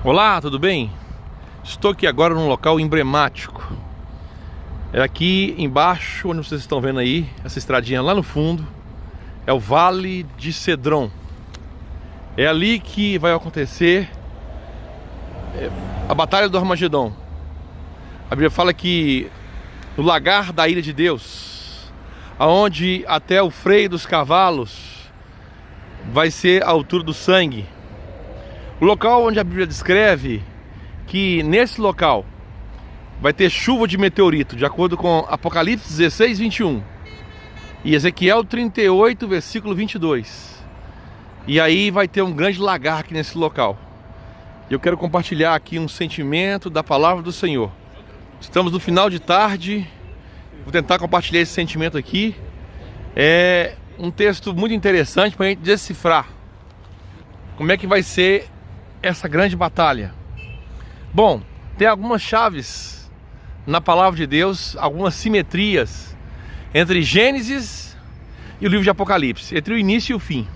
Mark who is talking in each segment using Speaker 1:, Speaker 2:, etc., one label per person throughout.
Speaker 1: Olá, tudo bem? Estou aqui agora num local emblemático. É aqui embaixo, onde vocês estão vendo aí, essa estradinha lá no fundo, é o Vale de Cedron. É ali que vai acontecer a Batalha do Armagedon. A Bíblia fala que no lagar da ira de Deus, aonde até o freio dos cavalos vai ser a altura do sangue. O local onde a Bíblia descreve que nesse local vai ter chuva de meteorito, de acordo com Apocalipse 16, 21 e Ezequiel 38, versículo 22. E aí vai ter um grande lagar aqui nesse local. Eu quero compartilhar aqui um sentimento da palavra do Senhor. Estamos no final de tarde. Vou tentar compartilhar esse sentimento aqui. É um texto muito interessante para a gente decifrar como é que vai ser essa grande batalha. Bom, tem algumas chaves na palavra de Deus, algumas simetrias entre Gênesis e o livro de Apocalipse, entre o início e o fim.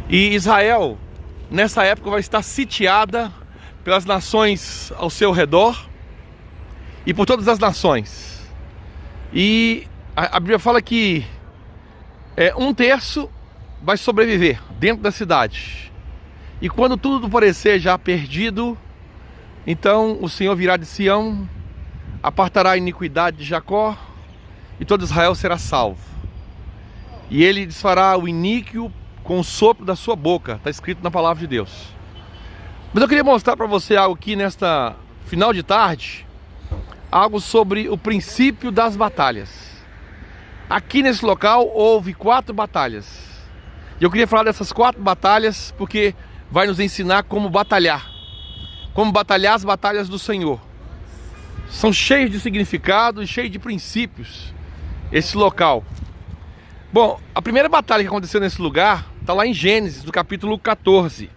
Speaker 1: E Israel, nessa época, vai estar sitiada pelas nações ao seu redor e por todas as nações. E a Bíblia fala que um terço vai sobreviver dentro da cidade. E quando tudo parecer já perdido, então o Senhor virá de Sião, apartará a iniquidade de Jacó, e todo Israel será salvo. E ele desfará o iníquo com o sopro da sua boca, está escrito na palavra de Deus. Mas eu queria mostrar para você algo aqui nesta final de tarde, algo sobre o princípio das batalhas. Aqui nesse local houve 4 batalhas. E eu queria falar dessas 4 batalhas porque vai nos ensinar como batalhar as batalhas do Senhor. São cheios de significado e cheios de princípios esse local. Bom, a primeira batalha que aconteceu nesse lugar está lá em Gênesis, no capítulo 14,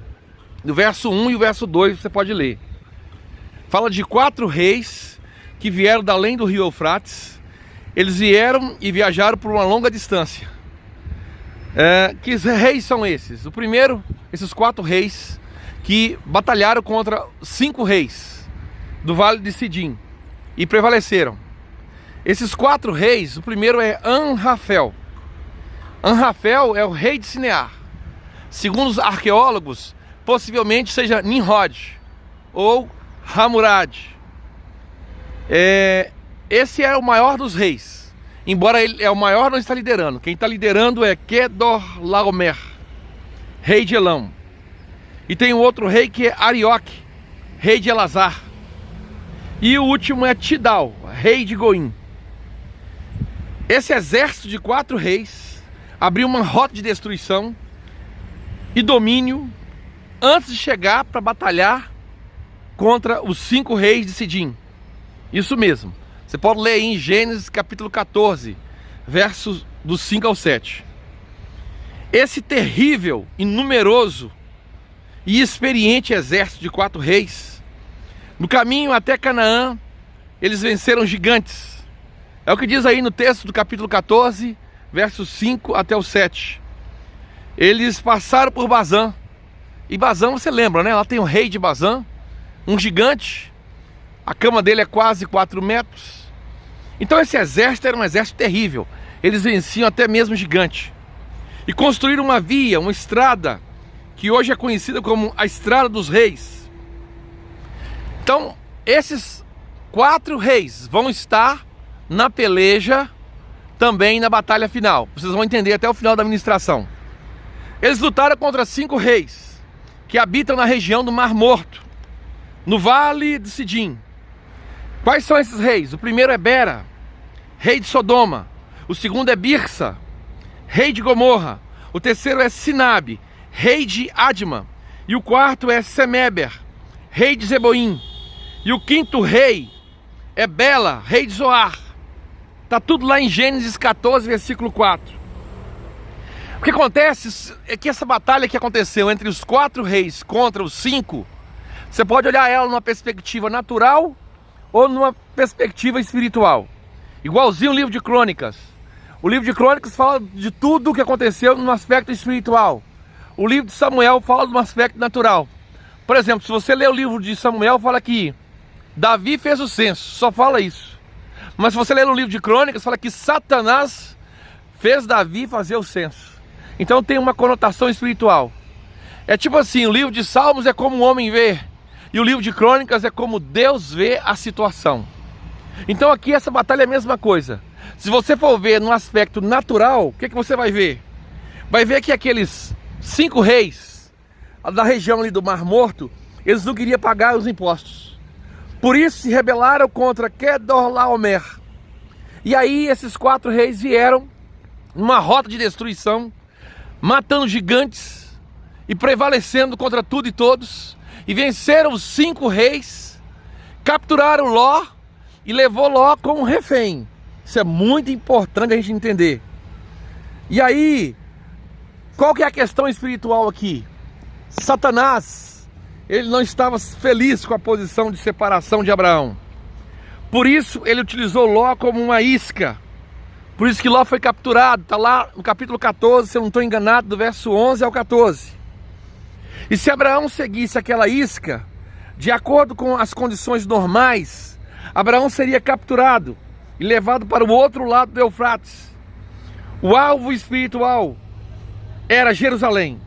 Speaker 1: do verso 1 e o verso 2, você pode ler. Fala de 4 reis que vieram da além do rio Eufrates. Eles vieram e viajaram por uma longa distância. Que reis são esses? O primeiro, esses 4 reis que batalharam contra 5 reis do Vale de Sidim e prevaleceram. Esses 4 reis, o primeiro é Anrafel. Anrafel é o rei de Sinear. Segundo os arqueólogos, possivelmente seja Nimrod ou Hammurabi. Esse é o maior dos reis. Embora ele é o maior, não está liderando. Quem está liderando é Kedorlaomer, rei de Elam. E tem um outro rei que é Arioque, rei de Elazar. E o último é Tidal, rei de Goim. Esse exército de 4 reis abriu uma rota de destruição e domínio antes de chegar para batalhar contra os 5 reis de Sidim. Isso mesmo. Você pode ler aí em Gênesis capítulo 14, versos do 5 ao 7. Esse terrível e numeroso e experiente exército de 4 reis, no caminho até Canaã, eles venceram gigantes. É o que diz aí no texto do capítulo 14, versos 5 até o 7. Eles passaram por Bazã. E Bazã, você lembra, né? Lá tem o rei de Bazã, um gigante. A cama dele é quase 4 metros. Então esse exército era um exército terrível. Eles venciam até mesmo gigante. E construíram uma via, uma estrada, que hoje é conhecida como a Estrada dos Reis. Então, esses 4 reis vão estar na peleja, também na batalha final. Vocês vão entender até o final da ministração. Eles lutaram contra 5 reis, que habitam na região do Mar Morto, no Vale de Sidim. Quais são esses reis? O primeiro é Bera, rei de Sodoma. O segundo é Birsa, rei de Gomorra. O terceiro é Sinabe, rei de Adma. E o quarto é Semeber, rei de Zeboim. E o quinto rei é Bela, rei de Zoar. Está tudo lá em Gênesis 14, versículo 4. O que acontece é que essa batalha que aconteceu entre os 4 reis contra os 5, você pode olhar ela numa perspectiva natural ou numa perspectiva espiritual. Igualzinho o livro de Crônicas. O livro de Crônicas fala de tudo o que aconteceu no aspecto espiritual. O livro de Samuel fala de um aspecto natural. Por exemplo, se você ler o livro de Samuel, fala que Davi fez o censo, só fala isso. Mas se você ler o livro de Crônicas, fala que Satanás fez Davi fazer o censo. Então tem uma conotação espiritual. É tipo assim, o livro de Salmos é como o homem vê, e o livro de Crônicas é como Deus vê a situação. Então aqui essa batalha é a mesma coisa. Se você for ver no aspecto natural, o que você vai ver? Vai ver que aqueles 5 reis da região ali do Mar Morto, eles não queriam pagar os impostos. Por isso se rebelaram contra Quedorlaomer. E aí esses 4 reis vieram numa rota de destruição, matando gigantes e prevalecendo contra tudo e todos, e venceram os 5 reis, capturaram Ló e levou Ló como refém. Isso é muito importante a gente entender. E aí, qual que é a questão espiritual aqui? Satanás, ele não estava feliz com a posição de separação de Abraão. Por isso ele utilizou Ló como uma isca. Por isso que Ló foi capturado. Está lá no capítulo 14, se eu não estou enganado, do verso 11 ao 14. E se Abraão seguisse aquela isca, de acordo com as condições normais, Abraão seria capturado e levado para o outro lado do Eufrates. O alvo espiritual era Jerusalém.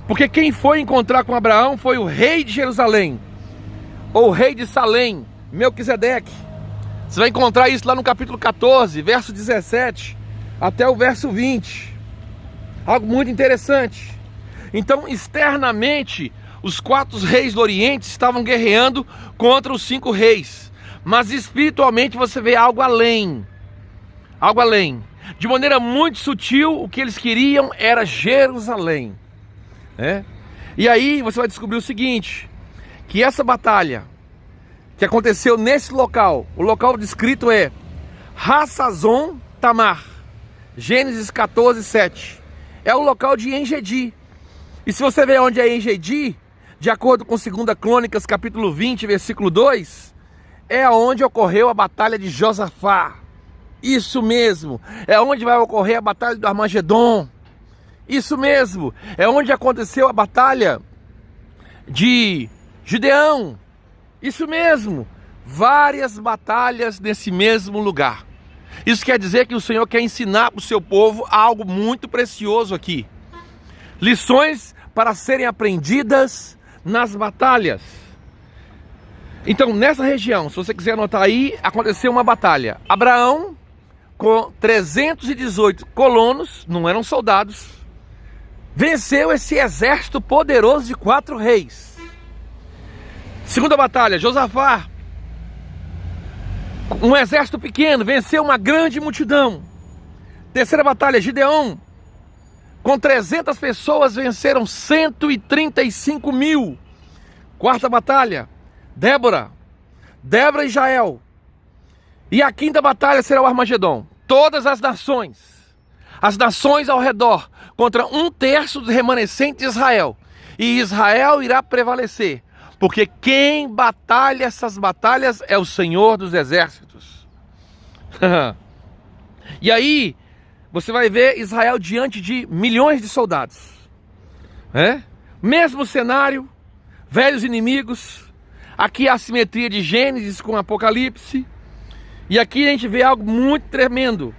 Speaker 1: Porque quem foi encontrar com Abraão foi o rei de Jerusalém, ou o rei de Salém, Melquisedeque. Você vai encontrar isso lá no capítulo 14, verso 17, até o verso 20. Algo muito interessante. Então, externamente, os 4 reis do Oriente estavam guerreando contra os 5 reis. Mas espiritualmente você vê algo além. Algo além. De maneira muito sutil, o que eles queriam era Jerusalém. E aí você vai descobrir o seguinte, que essa batalha que aconteceu nesse local, o local descrito é Hassazon Tamar, Gênesis 14, 7. É o local de En-Gedi. E se você ver onde é En-Gedi, de acordo com 2 Crônicas, capítulo 20, versículo 2, é onde ocorreu a batalha de Josafá. Isso mesmo, é onde vai ocorrer a batalha do Armagedon. Isso mesmo, é onde aconteceu a batalha de Gideão. Isso mesmo, várias batalhas nesse mesmo lugar. Isso quer dizer que o Senhor quer ensinar para o seu povo algo muito precioso aqui. Lições para serem aprendidas nas batalhas. Então, nessa região, se você quiser anotar aí, aconteceu uma batalha. Abraão, com 318 colonos, não eram soldados, venceu esse exército poderoso de 4 reis. Segunda batalha, Josafá, um exército pequeno, venceu uma grande multidão. Terceira batalha, Gideão, com 300 pessoas, venceram 135 mil. Quarta batalha, Débora e Jael. E a quinta batalha será o Armagedon. Todas as nações ao redor, contra 1/3 dos remanescentes de Israel. E Israel irá prevalecer, porque quem batalha essas batalhas é o Senhor dos Exércitos. E aí, você vai ver Israel diante de milhões de soldados. Mesmo cenário, velhos inimigos. Aqui a simetria de Gênesis com Apocalipse. E aqui a gente vê algo muito tremendo.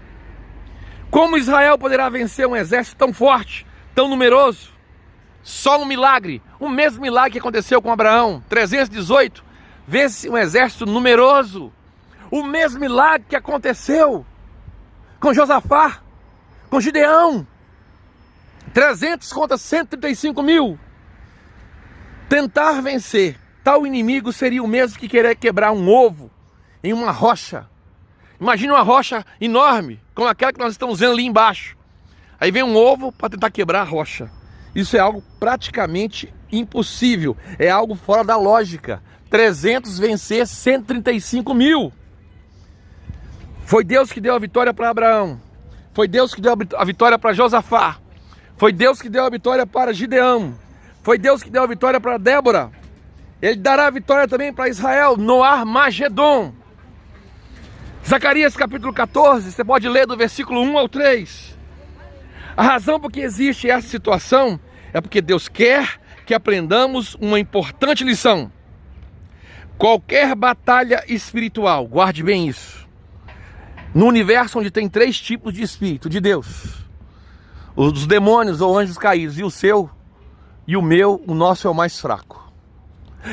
Speaker 1: Como Israel poderá vencer um exército tão forte, tão numeroso? Só um milagre, o mesmo milagre que aconteceu com Abraão, 318, vence um exército numeroso. O mesmo milagre que aconteceu com Josafá, com Gideão, 300 contra 135 mil. Tentar vencer tal inimigo seria o mesmo que querer quebrar um ovo em uma rocha. Imagina uma rocha enorme, como aquela que nós estamos vendo ali embaixo. Aí vem um ovo para tentar quebrar a rocha. Isso é algo praticamente impossível. É algo fora da lógica. 300 vencer 135 mil. Foi Deus que deu a vitória para Abraão. Foi Deus que deu a vitória para Josafá. Foi Deus que deu a vitória para Gideão. Foi Deus que deu a vitória para Débora. Ele dará a vitória também para Israel no Armagedon. Zacarias capítulo 14, você pode ler do versículo 1 ao 3. A razão por que existe essa situação é porque Deus quer que aprendamos uma importante lição. Qualquer batalha espiritual, guarde bem isso, no universo onde tem 3 tipos de espírito de Deus, os dos demônios ou anjos caídos, e o seu e o meu, o nosso é o mais fraco.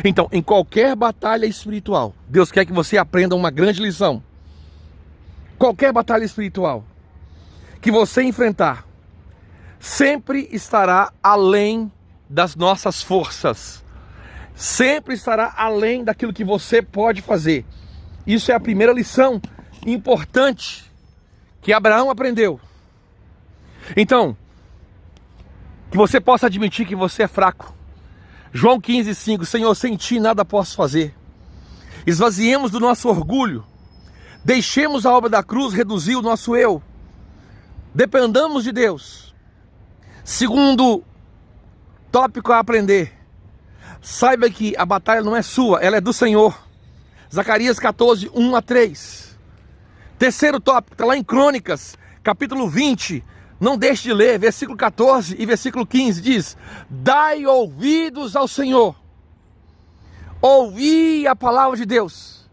Speaker 1: Então, em qualquer batalha espiritual, Deus quer que você aprenda uma grande lição. Qualquer batalha espiritual que você enfrentar, sempre estará além das nossas forças. Sempre estará além daquilo que você pode fazer. Isso é a primeira lição importante que Abraão aprendeu. Então, que você possa admitir que você é fraco. João 15,5, Senhor, sem ti nada posso fazer. Esvaziemos do nosso orgulho. Deixemos a obra da cruz reduzir o nosso eu. Dependamos de Deus. Segundo tópico a aprender. Saiba que a batalha não é sua, ela é do Senhor. Zacarias 14, 1-3. Terceiro tópico, está lá em Crônicas, capítulo 20. Não deixe de ler, versículo 14 e versículo 15 diz: dai ouvidos ao Senhor. Ouvi a palavra de Deus.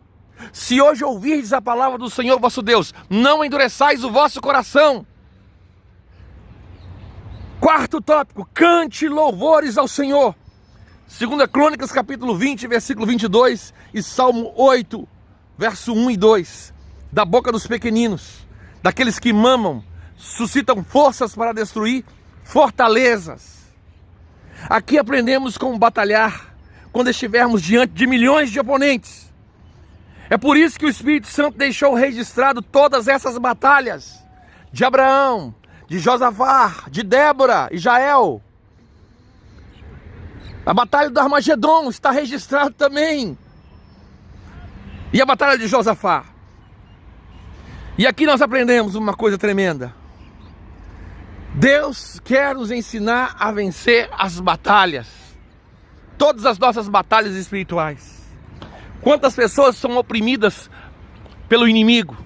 Speaker 1: Se hoje ouvirdes a palavra do Senhor vosso Deus, não endureçais o vosso coração. Quarto tópico, cante louvores ao Senhor. 2 Crônicas capítulo 20, versículo 22 e Salmo 8, verso 1 e 2. Da boca dos pequeninos, daqueles que mamam, suscitam forças para destruir fortalezas. Aqui aprendemos como batalhar quando estivermos diante de milhões de oponentes. É por isso que o Espírito Santo deixou registrado todas essas batalhas de Abraão, de Josafá, de Débora e Jael. A batalha do Armagedon está registrada também. E a batalha de Josafá. E aqui nós aprendemos uma coisa tremenda. Deus quer nos ensinar a vencer as batalhas. Todas as nossas batalhas espirituais. Quantas pessoas são oprimidas pelo inimigo?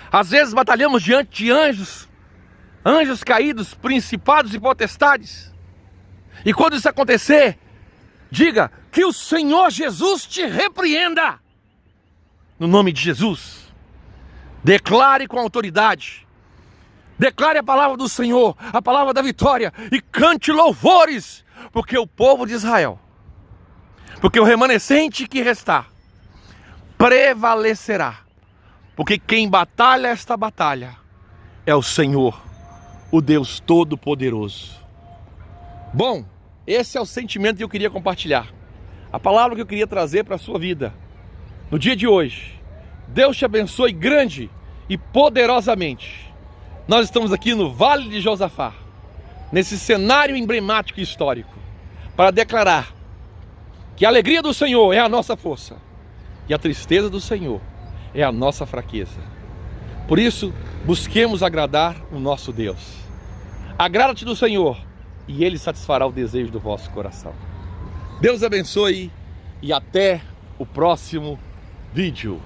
Speaker 1: Às vezes batalhamos diante de anjos caídos, principados e potestades. E quando isso acontecer, diga que o Senhor Jesus te repreenda. No nome de Jesus. Declare com autoridade. Declare a palavra do Senhor, a palavra da vitória, e cante louvores, porque o povo de Israel, porque o remanescente que restar, prevalecerá. Porque quem batalha esta batalha é o Senhor, o Deus Todo-Poderoso. Bom, esse é o sentimento que eu queria compartilhar. A palavra que eu queria trazer para a sua vida no dia de hoje. Deus te abençoe grande e poderosamente. Nós estamos aqui no Vale de Josafá, nesse cenário emblemático e histórico, para declarar que a alegria do Senhor é a nossa força e a tristeza do Senhor é a nossa fraqueza. Por isso, busquemos agradar o nosso Deus. Agrada-te do Senhor e Ele satisfará o desejo do vosso coração. Deus abençoe e até o próximo vídeo.